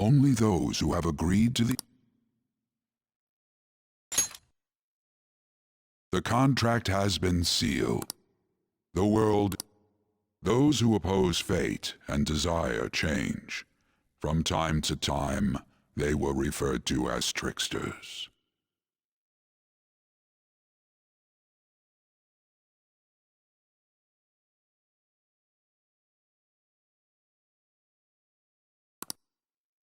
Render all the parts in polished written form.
Only those who have agreed to the contract has been sealed. The world, those who oppose fate and desire change. From time to time, they were referred to as tricksters.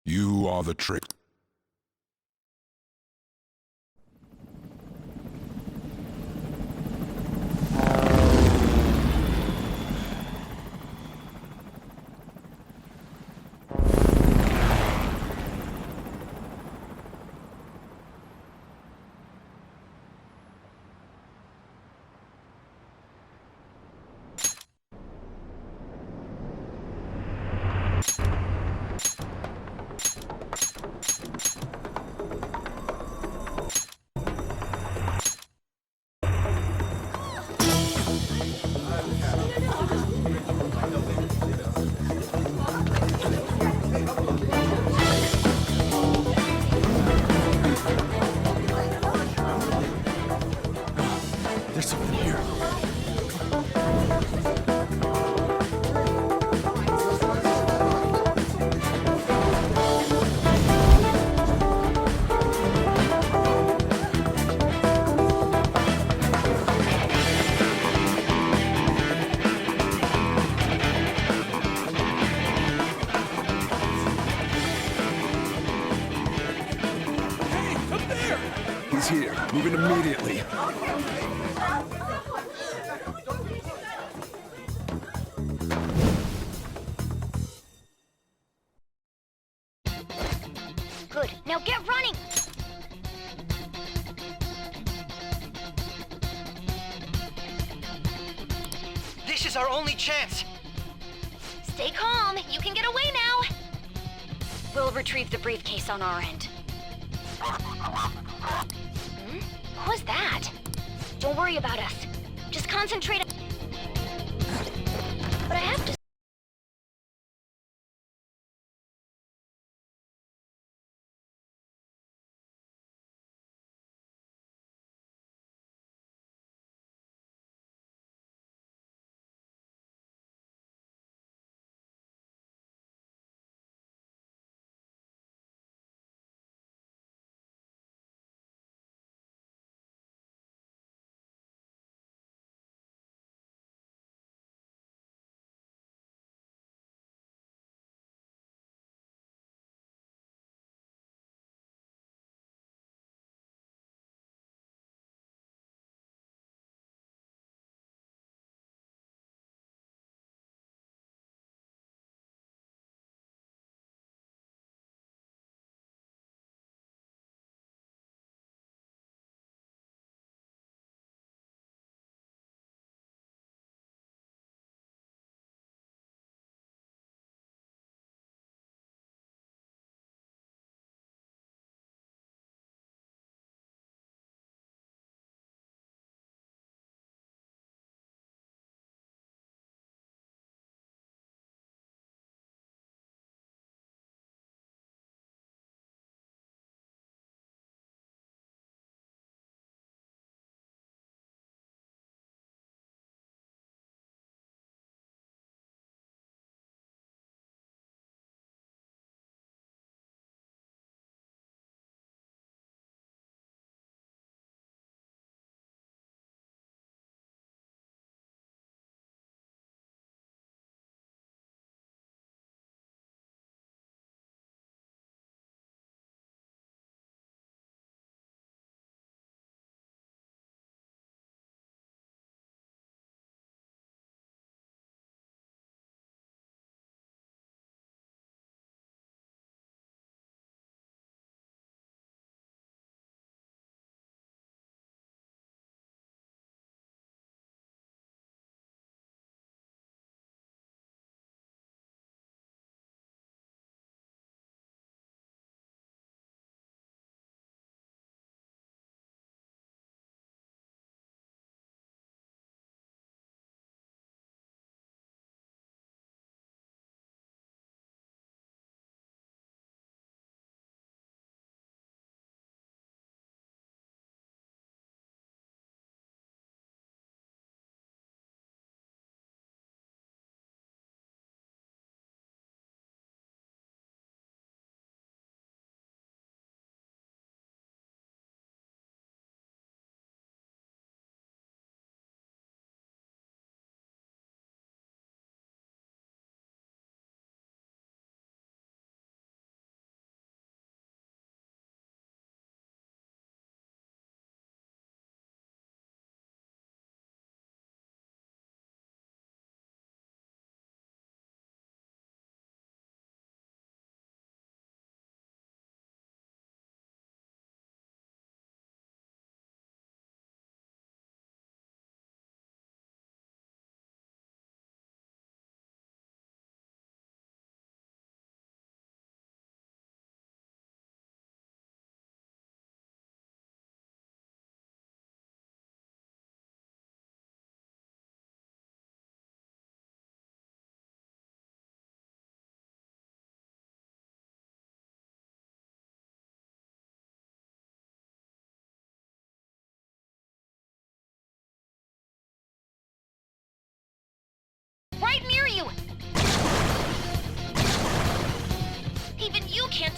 You are the trick. There's something here. Hey, up there! He's here, moving immediately. Good. Now get running! This is our only chance! Stay calm. You can get away now. We'll retrieve the briefcase on our end. Who was that? Don't worry about us. Just concentrate. But I have to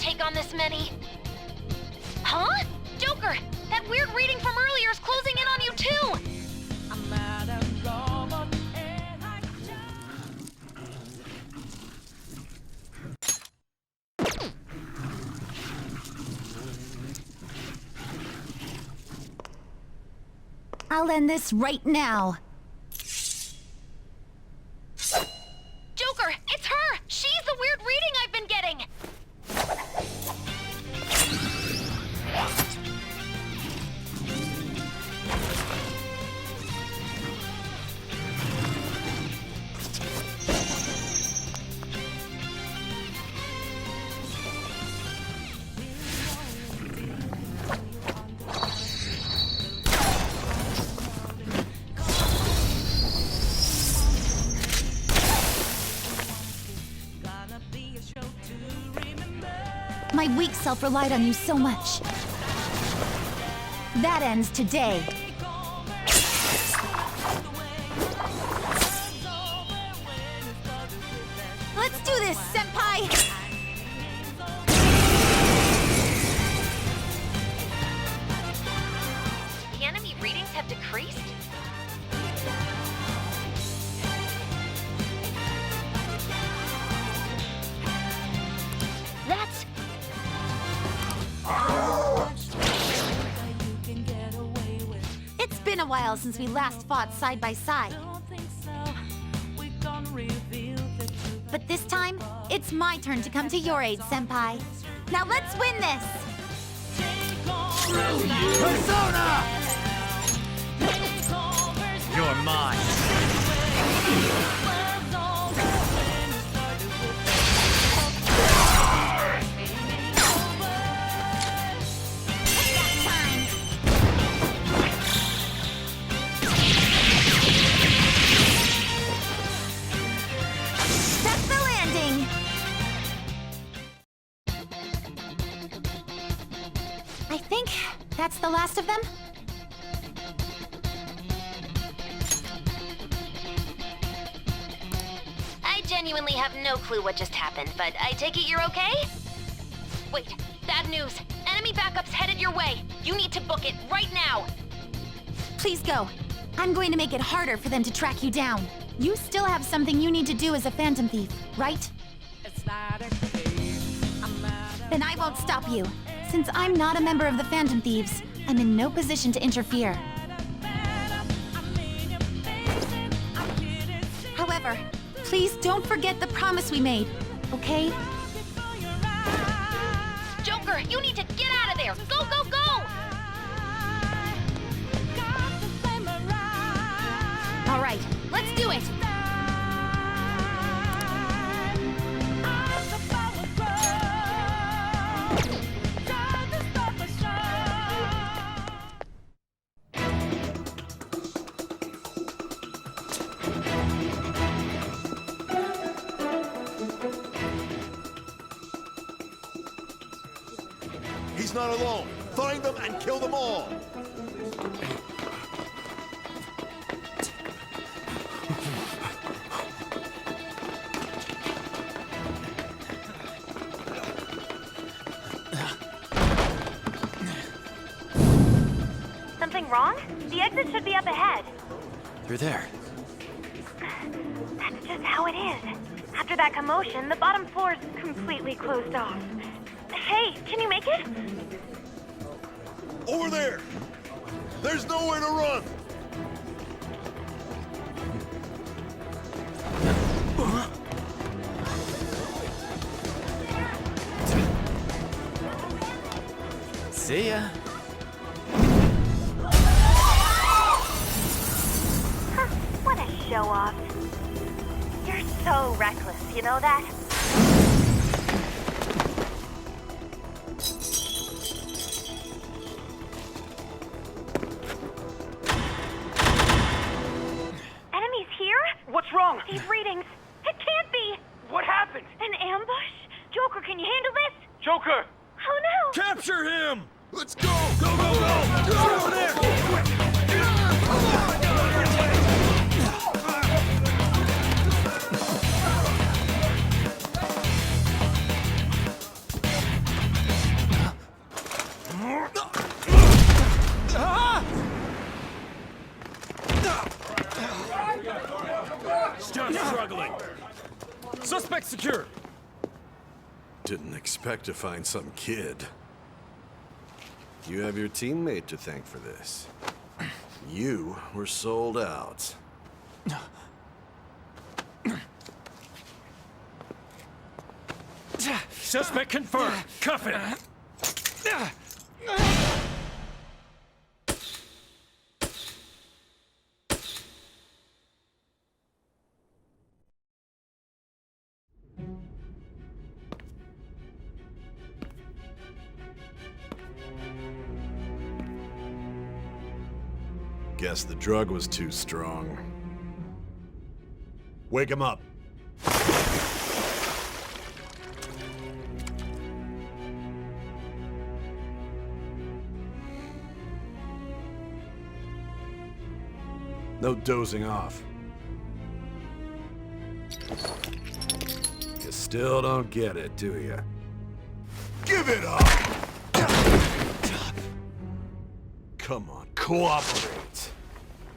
take on this many. Huh? Joker, that weird reading from earlier is closing in on you too! I'll end this right now. Joker, it's her! She's the weird reading I've been getting! My weak self relied on you so much. That ends today. Let's do this, Senpai! The enemy readings have decreased? That's... It's been a while since we last fought side by side. But this time, it's my turn to come to your aid, Senpai. Now let's win this! Persona! You're mine. That's the landing! I think that's the last of them. I genuinely have no clue what just happened, but I take it you're okay? Wait, bad news. Enemy backup's headed your way. You need to book it right now. Please go. I'm going to make it harder for them to track you down. You still have something you need to do as a Phantom Thief, right? Then I won't stop you. Since I'm not a member of the Phantom Thieves, I'm in no position to interfere. However, please don't forget the promise we made, okay? Joker, you need to get out of there! Go, go, go! All right, let's do it! He's not alone. Find them and kill them all. Something wrong? The exit should be up ahead. Through there. That's just how it is. After that commotion, the bottom floor is completely closed off. Hey, can you make it? Over there. There's nowhere to run. See ya. Huh, what a show-off. You're so reckless, you know that? Enemies here? What's wrong? These readings. It can't be! What happened? An ambush? Joker, can you handle this? Joker! Oh no! Capture him! Let's go! Go, go, go! Get over there! expect to find some kid. You have your teammate to thank for this. You were sold out. Suspect confirmed. Cuff it. Guess the drug was too strong. Wake him up. No dozing off. You still don't get it, do you? Give it up! Come on, cooperate.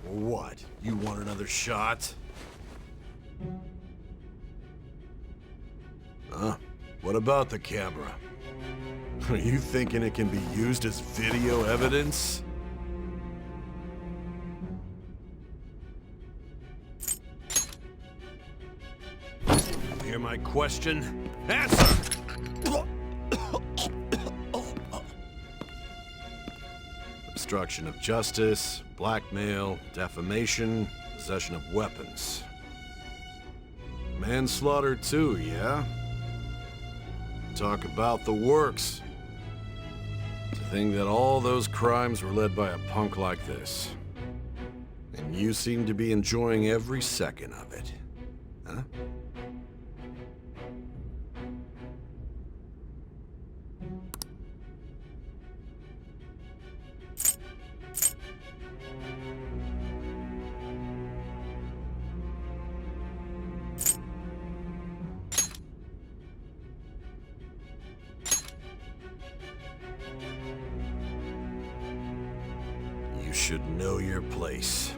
What? You want another shot? Huh? What about the camera? Are you thinking it can be used as video evidence? Hear my question? Answer! Obstruction of justice, blackmail, defamation, possession of weapons. Manslaughter too, yeah? Talk about the works. To think that all those crimes were led by a punk like this. And you seem to be enjoying every second of it. Huh? You should know your place.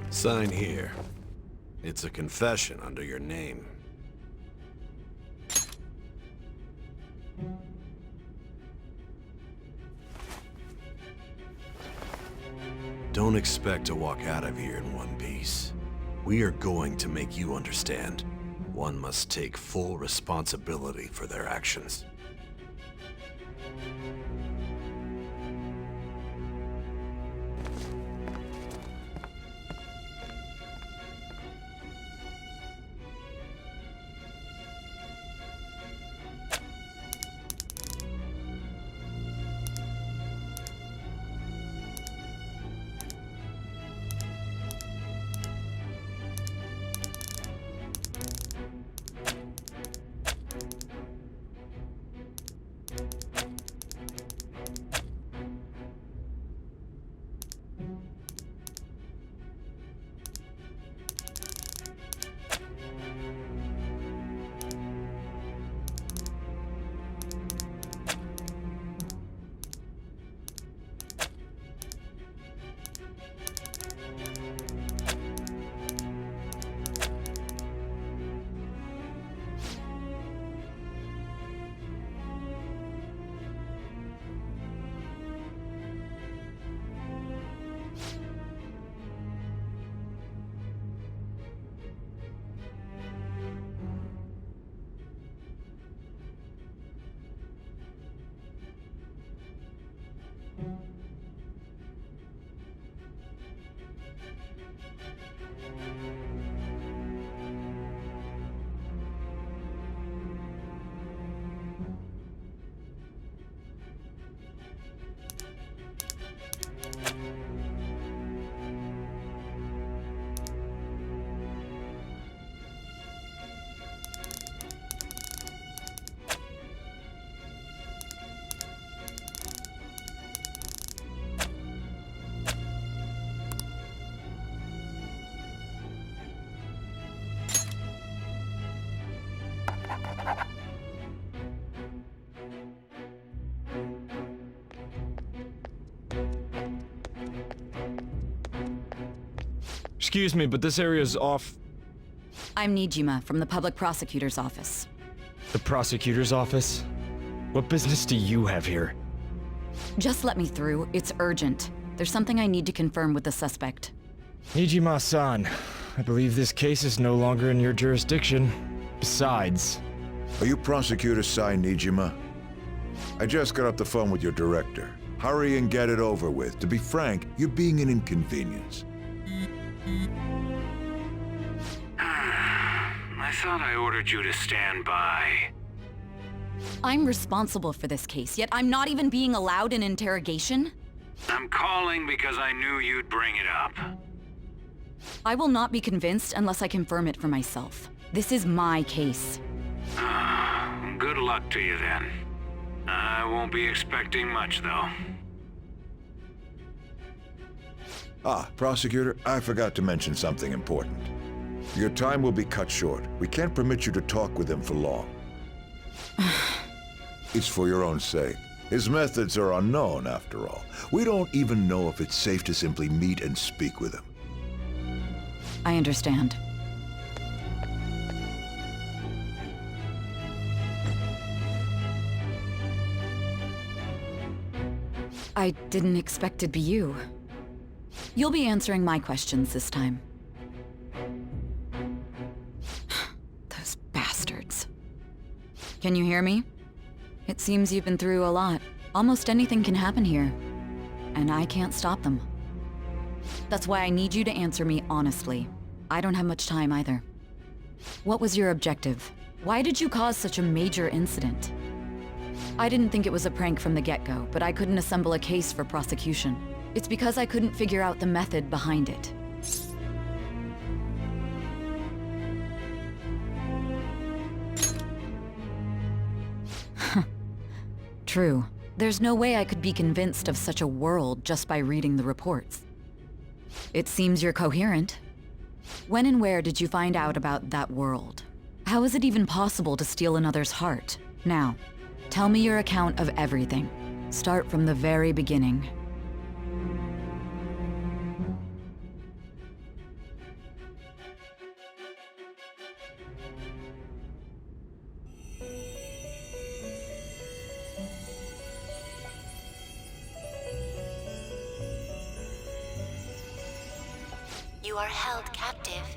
Sign here. It's a confession under your name. Don't expect to walk out of here in one piece. We are going to make you understand. One must take full responsibility for their actions. Excuse me, but this area's off... I'm Niijima from the Public Prosecutor's Office. The prosecutor's office? What business do you have here? Just let me through. It's urgent. There's something I need to confirm with the suspect. Niijima-san, I believe this case is no longer in your jurisdiction. Besides... Are you Prosecutor Niijima? I just got off the phone with your director. Hurry and get it over with. To be frank, you're being an inconvenience. I thought I ordered you to stand by. I'm responsible for this case, yet I'm not even being allowed an interrogation? I'm calling because I knew you'd bring it up. I will not be convinced unless I confirm it for myself. This is my case. Good luck to you then. I won't be expecting much, though. Prosecutor, I forgot to mention something important. Your time will be cut short. We can't permit you to talk with him for long. It's for your own sake. His methods are unknown, after all. We don't even know if it's safe to simply meet and speak with him. I understand. I didn't expect it'd be you. You'll be answering my questions this time. Those bastards. Can you hear me? It seems you've been through a lot. Almost anything can happen here. And I can't stop them. That's why I need you to answer me honestly. I don't have much time either. What was your objective? Why did you cause such a major incident? I didn't think it was a prank from the get-go, but I couldn't assemble a case for prosecution. It's because I couldn't figure out the method behind it. True. There's no way I could be convinced of such a world just by reading the reports. It seems you're coherent. When and where did you find out about that world? How is it even possible to steal another's heart? Now, tell me your account of everything. Start from the very beginning. You are held captive,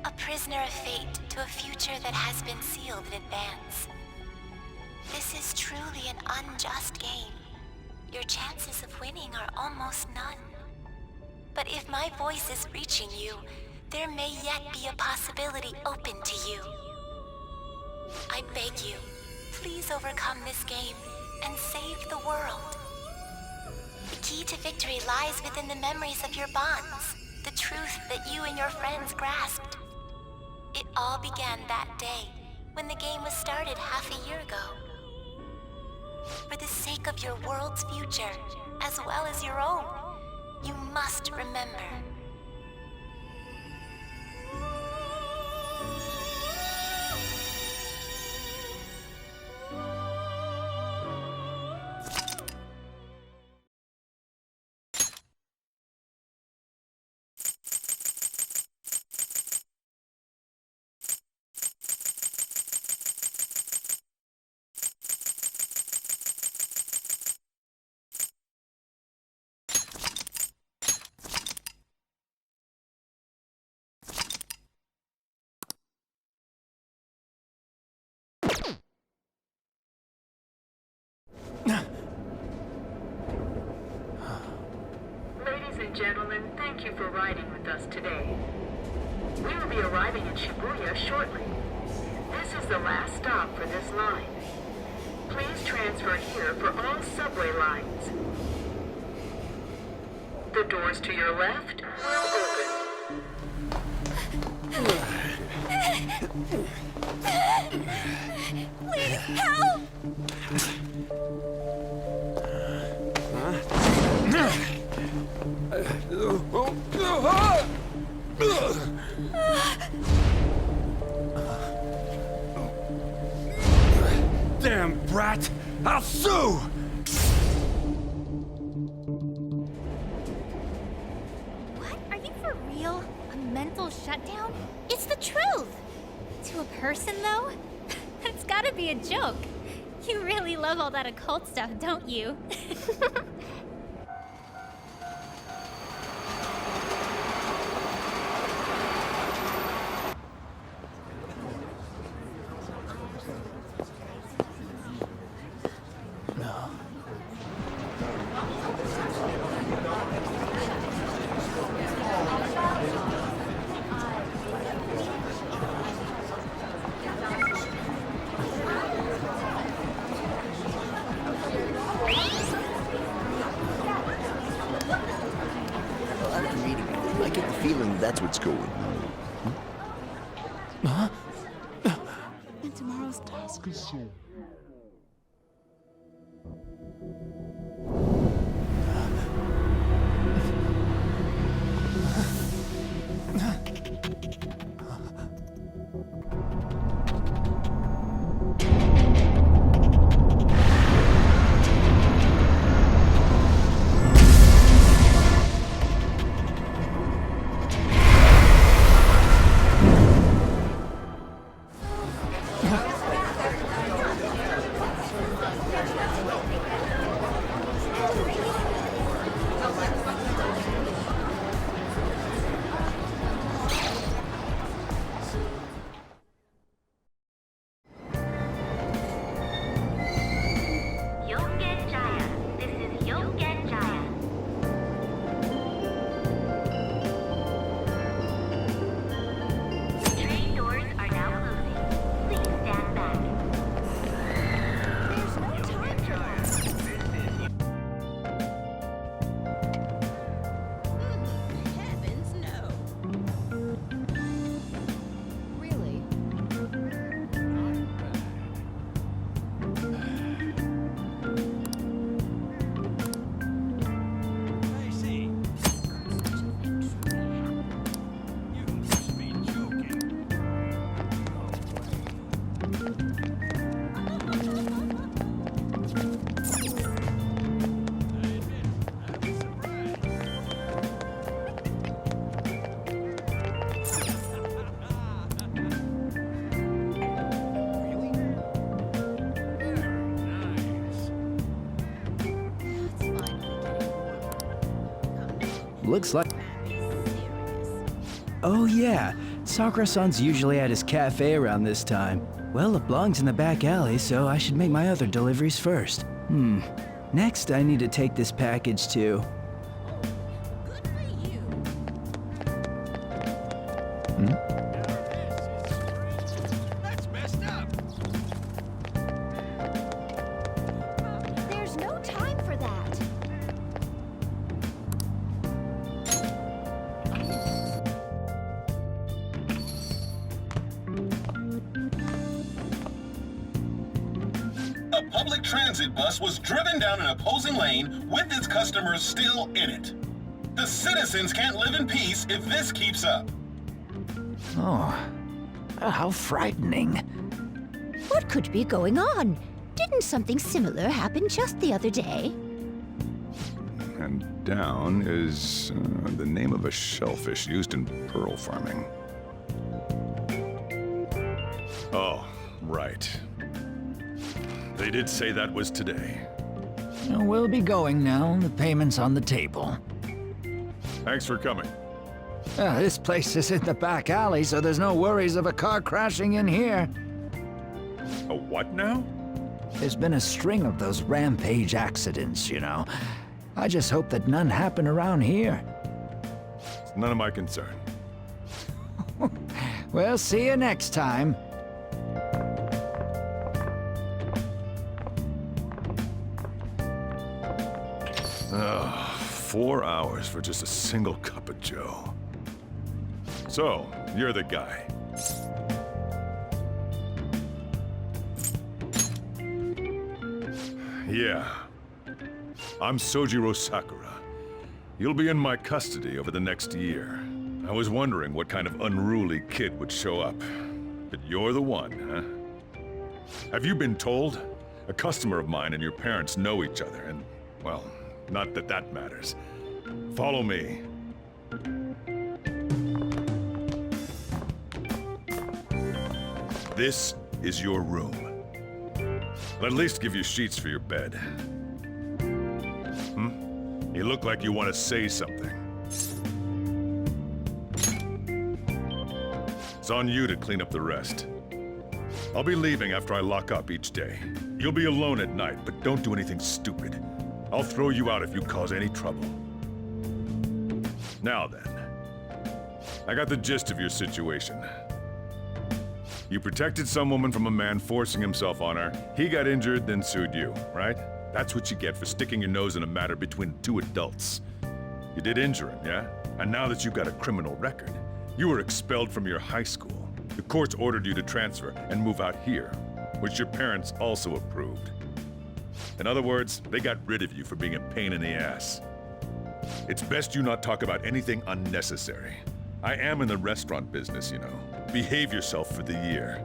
a prisoner of fate to a future that has been sealed in advance. This is truly an unjust game. Your chances of winning are almost none. But if my voice is reaching you, there may yet be a possibility open to you. I beg you, please overcome this game and save the world. The key to victory lies within the memories of your bonds. The truth that you and your friends grasped. It all began that day, when the game was started half a year ago. For the sake of your world's future, as well as your own, you must remember. Ladies and gentlemen, thank you for riding with us today. We will be arriving in Shibuya shortly. This is the last stop for this line. Please transfer here for all subway lines. The doors to your left will open. Please help! Damn brat! I'll sue! What? Are you for real? shutdown? It's the truth! To a person, though? That's gotta be a joke. You really love all that occult stuff, don't you? I get the feeling that's what's going on. Huh? And tomorrow's task is soon. Looks like... Oh yeah, Sakura-san's usually at his cafe around this time. Well, it belongs in the back alley, so I should make my other deliveries first. Next, I need to take this package to... There's no time for that. A public transit bus was driven down an opposing lane with its customers still in it. The citizens can't live in peace if this keeps up. Oh, how frightening. What could be going on? Didn't something similar happen just the other day? And down is the name of a shellfish used in pearl farming. Oh, right. They did say that was today. We'll be going now. The payment's on the table. Thanks for coming. This place is in the back alley, so there's no worries of a car crashing in here. A what now? There's been a string of those rampage accidents, you know. I just hope that none happen around here. It's none of my concern. We'll see you next time. Ugh, 4 hours for just a single cup of joe. So, you're the guy. Yeah. I'm Sojiro Sakura. You'll be in my custody over the next year. I was wondering what kind of unruly kid would show up. But you're the one, huh? Have you been told? A customer of mine and your parents know each other, and, well, not that that matters. Follow me. This is your room. I'll at least give you sheets for your bed. You look like you want to say something. It's on you to clean up the rest. I'll be leaving after I lock up each day. You'll be alone at night, but don't do anything stupid. I'll throw you out if you cause any trouble. Now then, I got the gist of your situation. You protected some woman from a man forcing himself on her. He got injured, then sued you, right? That's what you get for sticking your nose in a matter between two adults. You did injure him, yeah? And now that you've got a criminal record, you were expelled from your high school. The courts ordered you to transfer and move out here, which your parents also approved. In other words, they got rid of you for being a pain in the ass. It's best you not talk about anything unnecessary. I am in the restaurant business, you know. Behave yourself for the year.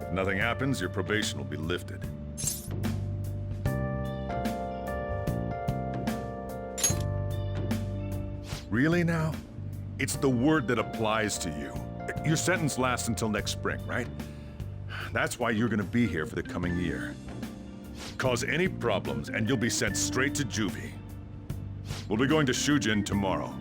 If nothing happens, your probation will be lifted. Really now? It's the word that applies to you. Your sentence lasts until next spring, right? That's why you're gonna be here for the coming year. Cause any problems and you'll be sent straight to juvie. We'll be going to Shujin tomorrow.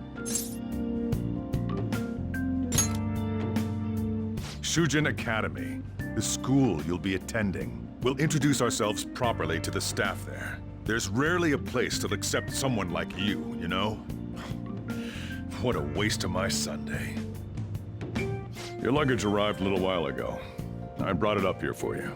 Shujin Academy, the school you'll be attending. We'll introduce ourselves properly to the staff there. There's rarely a place that'll accept someone like you, you know? What a waste of my Sunday. Your luggage arrived a little while ago. I brought it up here for you.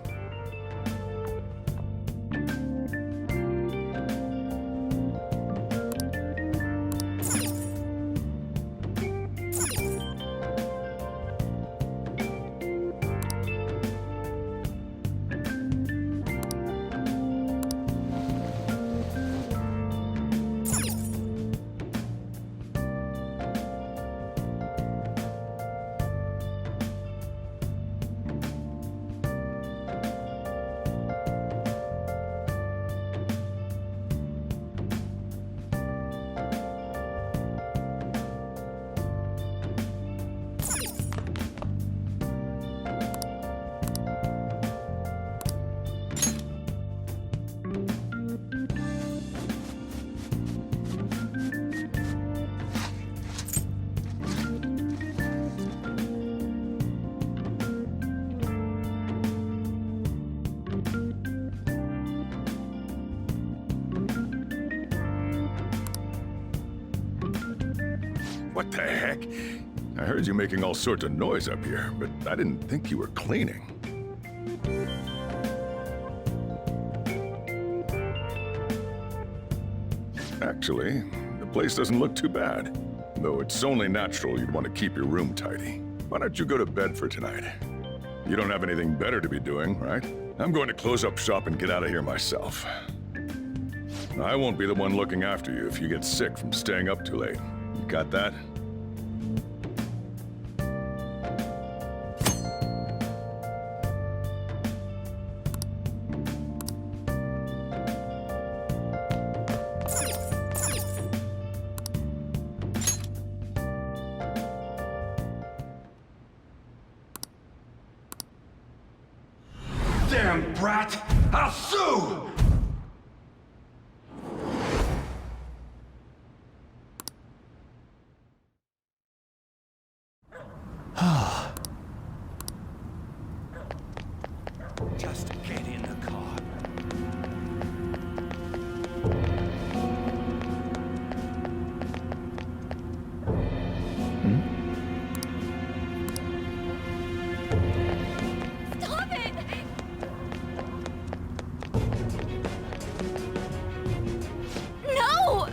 What the heck? I heard you making all sorts of noise up here, but I didn't think you were cleaning. Actually, the place doesn't look too bad. Though it's only natural you'd want to keep your room tidy. Why don't you go to bed for tonight? You don't have anything better to be doing, right? I'm going to close up shop and get out of here myself. I won't be the one looking after you if you get sick from staying up too late. You got that? Damn brat! I'll sue! Just get in the car. Stop it! No!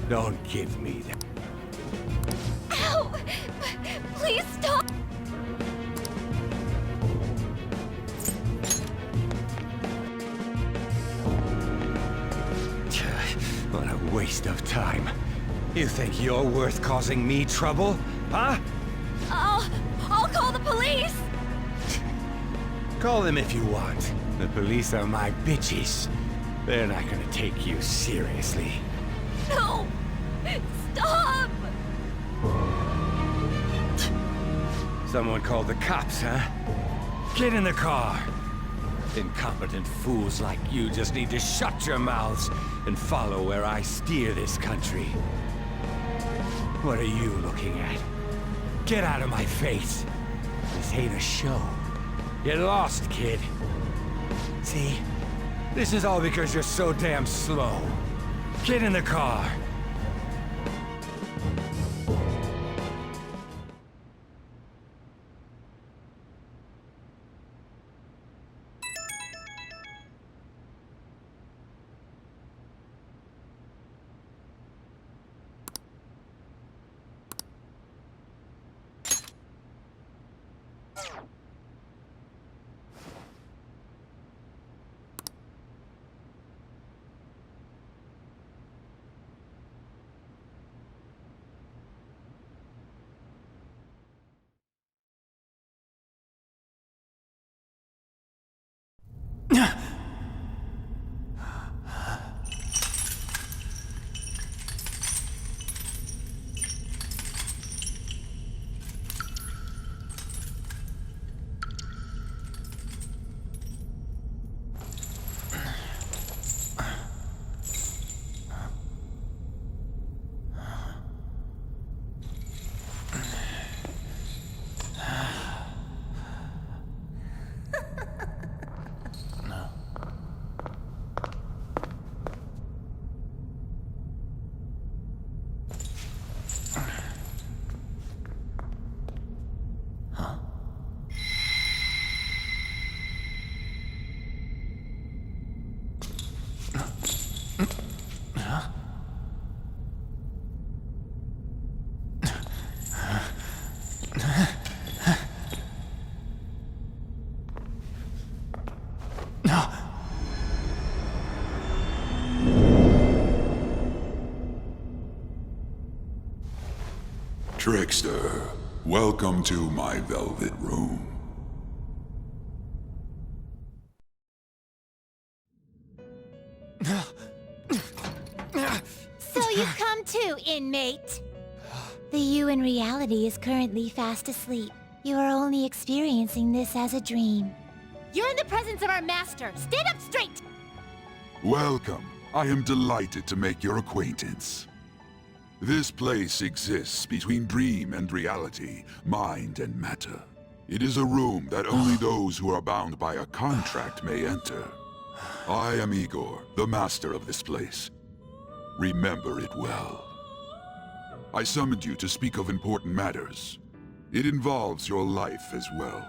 Don't give me that. Ow! Please stop! What a waste of time. You think you're worth causing me trouble? Huh? I'll call the police! Call them if you want. The police are my bitches. They're not gonna take you seriously. No! Stop! Someone called the cops, huh? Get in the car! Incompetent fools like you just need to shut your mouths and follow where I steer this country. What are you looking at? Get out of my face! This ain't a show. Get lost, kid. See? This is all because you're so damn slow. Get in the car! Trickster, welcome to my velvet room. So you've come too, inmate. The you in reality is currently fast asleep. You are only experiencing this as a dream. You're in the presence of our master. Stand up straight! Welcome. I am delighted to make your acquaintance. This place exists between dream and reality, mind and matter. It is a room that only those who are bound by a contract may enter. I am Igor, the master of this place. Remember it well. I summoned you to speak of important matters. It involves your life as well.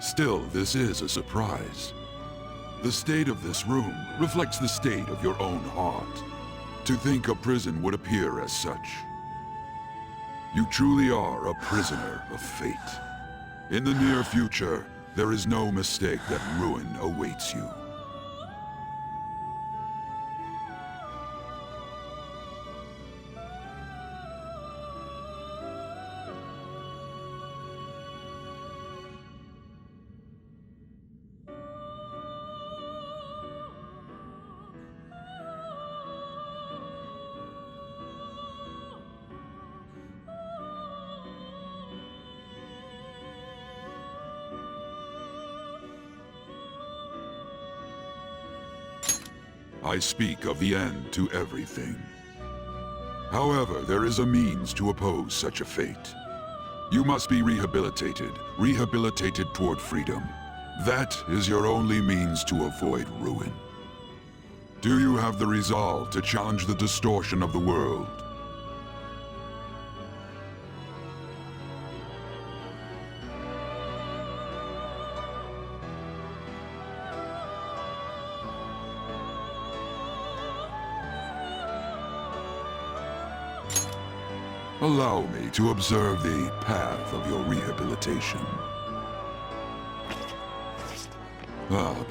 Still, this is a surprise. The state of this room reflects the state of your own heart. To think a prison would appear as such. You truly are a prisoner of fate. In the near future, there is no mistake that ruin awaits you. I speak of the end to everything. However, there is a means to oppose such a fate. You must be rehabilitated toward freedom. That is your only means to avoid ruin. Do you have the resolve to challenge the distortion of the world? Allow me to observe the path of your rehabilitation.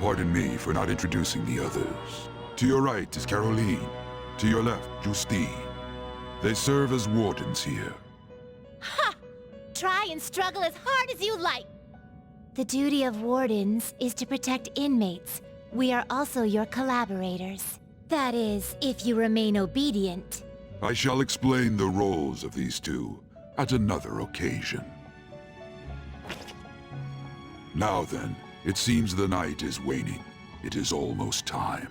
Pardon me for not introducing the others. To your right is Caroline. To your left, Justine. They serve as wardens here. Ha! Try and struggle as hard as you like! The duty of wardens is to protect inmates. We are also your collaborators. That is, if you remain obedient. I shall explain the roles of these two at another occasion. Now then, it seems the night is waning. It is almost time.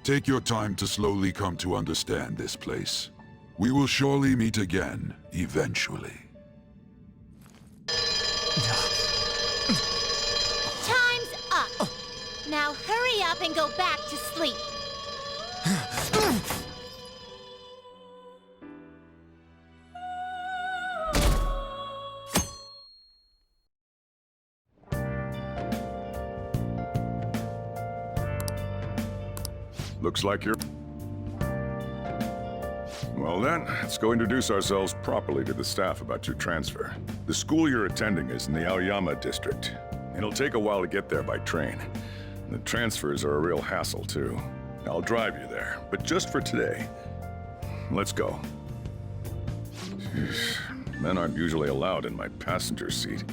Take your time to slowly come to understand this place. We will surely meet again, eventually. Time's up! Now hurry up and go back to sleep. Looks like you're... Well then, let's go introduce ourselves properly to the staff about your transfer. The school you're attending is in the Aoyama district. It'll take a while to get there by train. And the transfers are a real hassle too. I'll drive you there, but just for today. Let's go. Men aren't usually allowed in my passenger seat.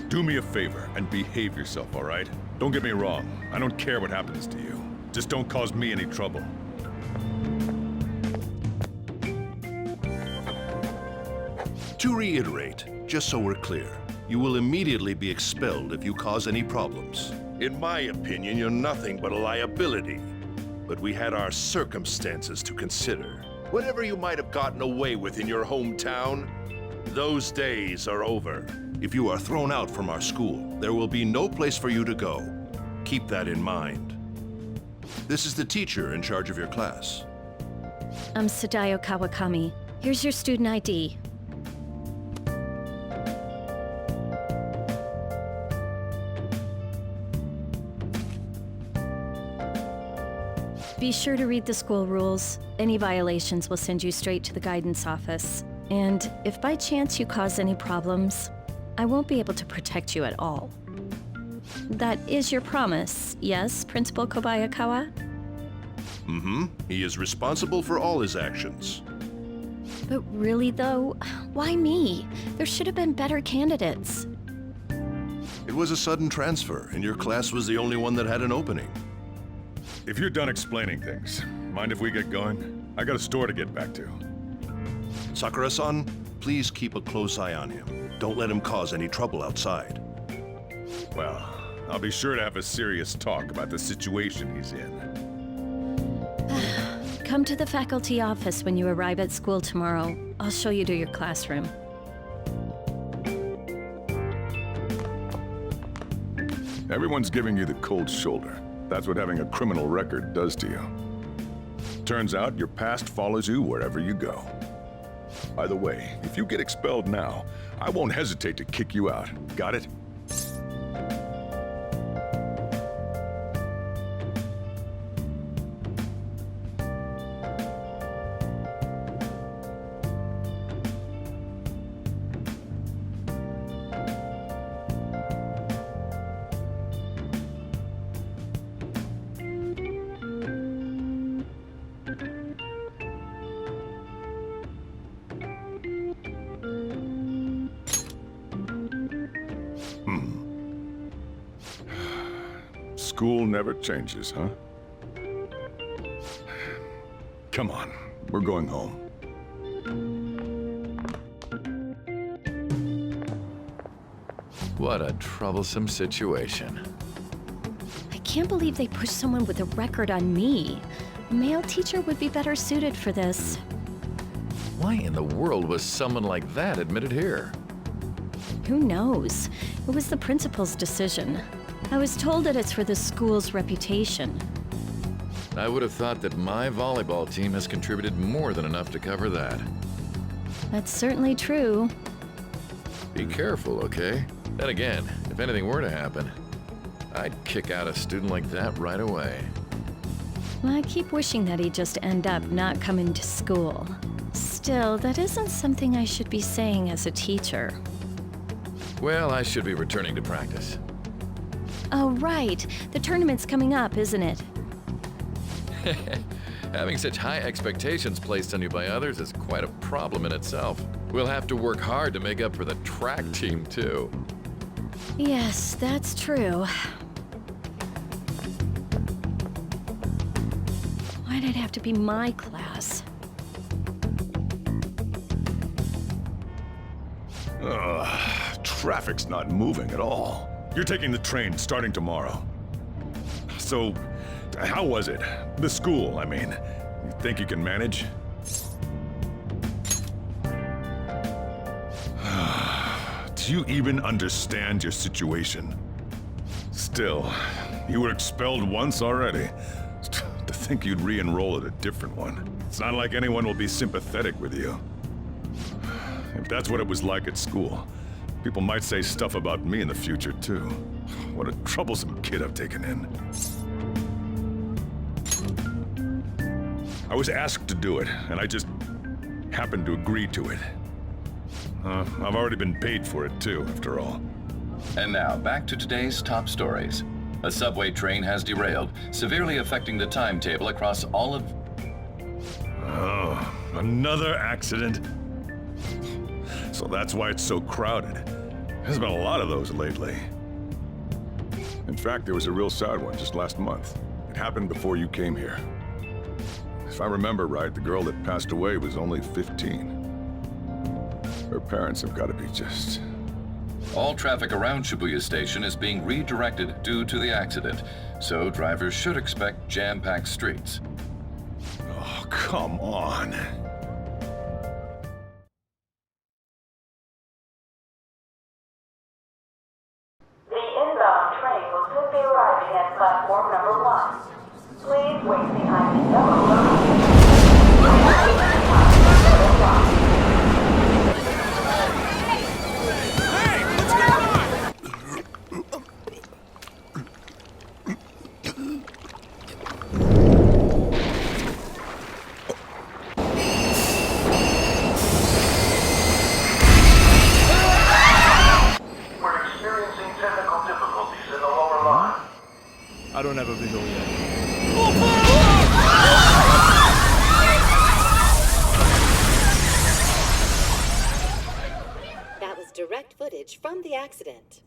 Do me a favor and behave yourself, all right? Don't get me wrong. I don't care what happens to you. Just don't cause me any trouble. To reiterate, just so we're clear, you will immediately be expelled if you cause any problems. In my opinion, you're nothing but a liability. But we had our circumstances to consider. Whatever you might have gotten away with in your hometown, those days are over. If you are thrown out from our school, there will be no place for you to go. Keep that in mind. This is the teacher in charge of your class. I'm Sadayo Kawakami. Here's your student ID. Be sure to read the school rules. Any violations will send you straight to the guidance office. And if by chance you cause any problems, I won't be able to protect you at all. That is your promise, yes, Principal Kobayakawa? Mm-hmm. He is responsible for all his actions. But really, though, why me? There should have been better candidates. It was a sudden transfer, and your class was the only one that had an opening. If you're done explaining things, mind if we get going? I got a store to get back to. Sakura-san, please keep a close eye on him. Don't let him cause any trouble outside. Well, I'll be sure to have a serious talk about the situation he's in. Come to the faculty office when you arrive at school tomorrow. I'll show you to your classroom. Everyone's giving you the cold shoulder. That's what having a criminal record does to you. Turns out your past follows you wherever you go. By the way, if you get expelled now, I won't hesitate to kick you out. Got it? School never changes, huh? Come on, we're going home. What a troublesome situation. I can't believe they pushed someone with a record on me. A male teacher would be better suited for this. Why in the world was someone like that admitted here? Who knows? It was the principal's decision. I was told that it's for the school's reputation. I would have thought that my volleyball team has contributed more than enough to cover that. That's certainly true. Be careful, okay? Then again, if anything were to happen, I'd kick out a student like that right away. I keep wishing that he'd just end up not coming to school. Still, that isn't something I should be saying as a teacher. Well, I should be returning to practice. Oh, right. The tournament's coming up, isn't it? Having such high expectations placed on you by others is quite a problem in itself. We'll have to work hard to make up for the track team, too. Yes, that's true. Why'd it have to be my class? Traffic's not moving at all. You're taking the train starting tomorrow. So, how was it? The school, I mean. You think you can manage? Do you even understand your situation? Still, you were expelled once already. To think you'd re-enroll at a different one. It's not like anyone will be sympathetic with you. If that's what it was like at school, people might say stuff about me in the future, too. What a troublesome kid I've taken in. I was asked to do it, and I just happened to agree to it. I've already been paid for it, too, after all. And now, back to today's top stories. A subway train has derailed, severely affecting the timetable across all of... Oh, another accident? So that's why it's so crowded. There's been a lot of those lately. In fact, there was a real sad one just last month. It happened before you came here. If I remember right, the girl that passed away was only 15. Her parents have got to be just... All traffic around Shibuya Station is being redirected due to the accident, so drivers should expect jam-packed streets. Oh, come on. The inbound train will soon be arriving at platform number 1. Please wait behind the yellow line. I don't have a visual yet. That was direct footage from the accident.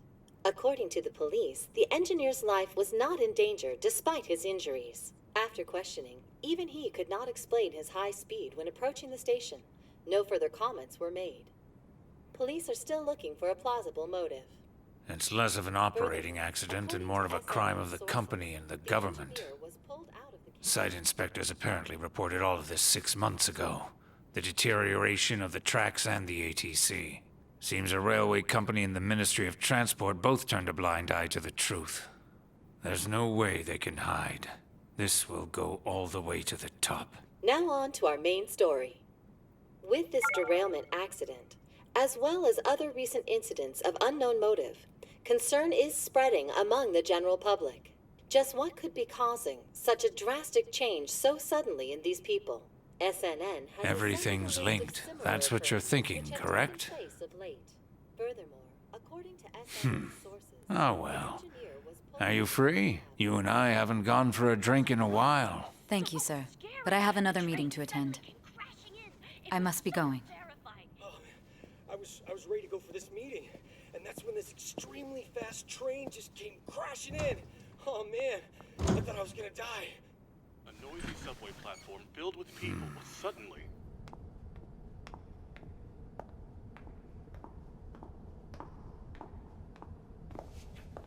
According to the police, the engineer's life was not in danger despite his injuries. After questioning, even he could not explain his high speed when approaching the station. No further comments were made. Police are still looking for a plausible motive. It's less of an operating accident and more of a crime of the company and the government. Site inspectors apparently reported all of this 6 months ago. The deterioration of the tracks and the ATC. Seems a railway company and the Ministry of Transport both turned a blind eye to the truth. There's no way they can hide. This will go all the way to the top. Now on to our main story. With this derailment accident, as well as other recent incidents of unknown motive, concern is spreading among the general public. Just what could be causing such a drastic change so suddenly in these people? SNN has Everything's linked. That's what you're thinking, correct? Furthermore, according to SNN sources, Oh well. Are you free? You and I haven't gone for a drink in a while. Thank you, sir. But I have another meeting to attend. I must be going. I was ready to go for this meeting, and that's when this extremely fast train just came crashing in. Oh man, I thought I was gonna die. A noisy subway platform filled with people was suddenly...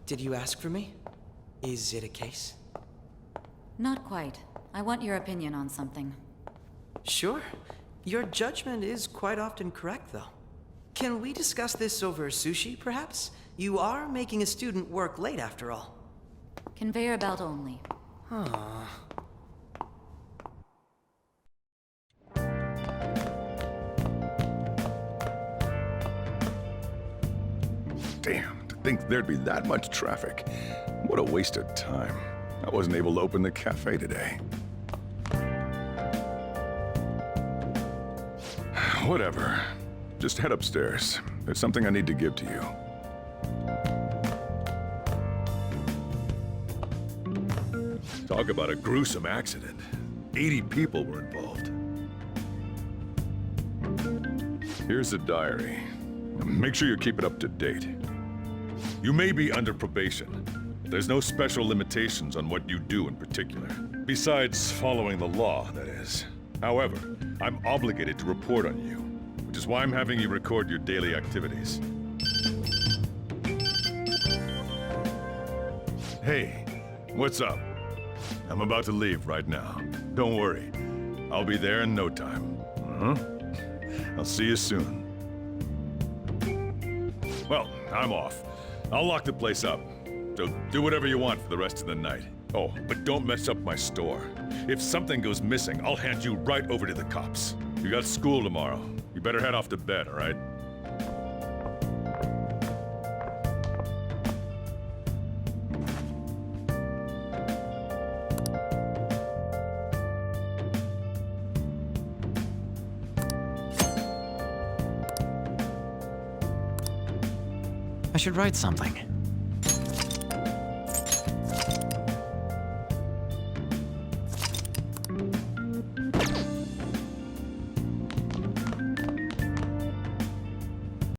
Did you ask for me? Is it a case? Not quite. I want your opinion on something. Sure. Your judgment is quite often correct, though. Can we discuss this over sushi, perhaps? You are making a student work late, after all. Conveyor belt only. Huh. Damn, to think there'd be that much traffic. What a waste of time. I wasn't able to open the cafe today. Whatever. Just head upstairs. There's something I need to give to you. Talk about a gruesome accident. 80 people were involved. Here's the diary. Make sure you keep it up to date. You may be under probation. There's no special limitations on what you do in particular. Besides following the law, that is. However, I'm obligated to report on you, which is why I'm having you record your daily activities. Hey, what's up? I'm about to leave right now. Don't worry. I'll be there in no time. I'll see you soon. Well, I'm off. I'll lock the place up. So do whatever you want for the rest of the night. Oh, but don't mess up my store. If something goes missing, I'll hand you right over to the cops. You got school tomorrow. You better head off to bed, all right? I should write something.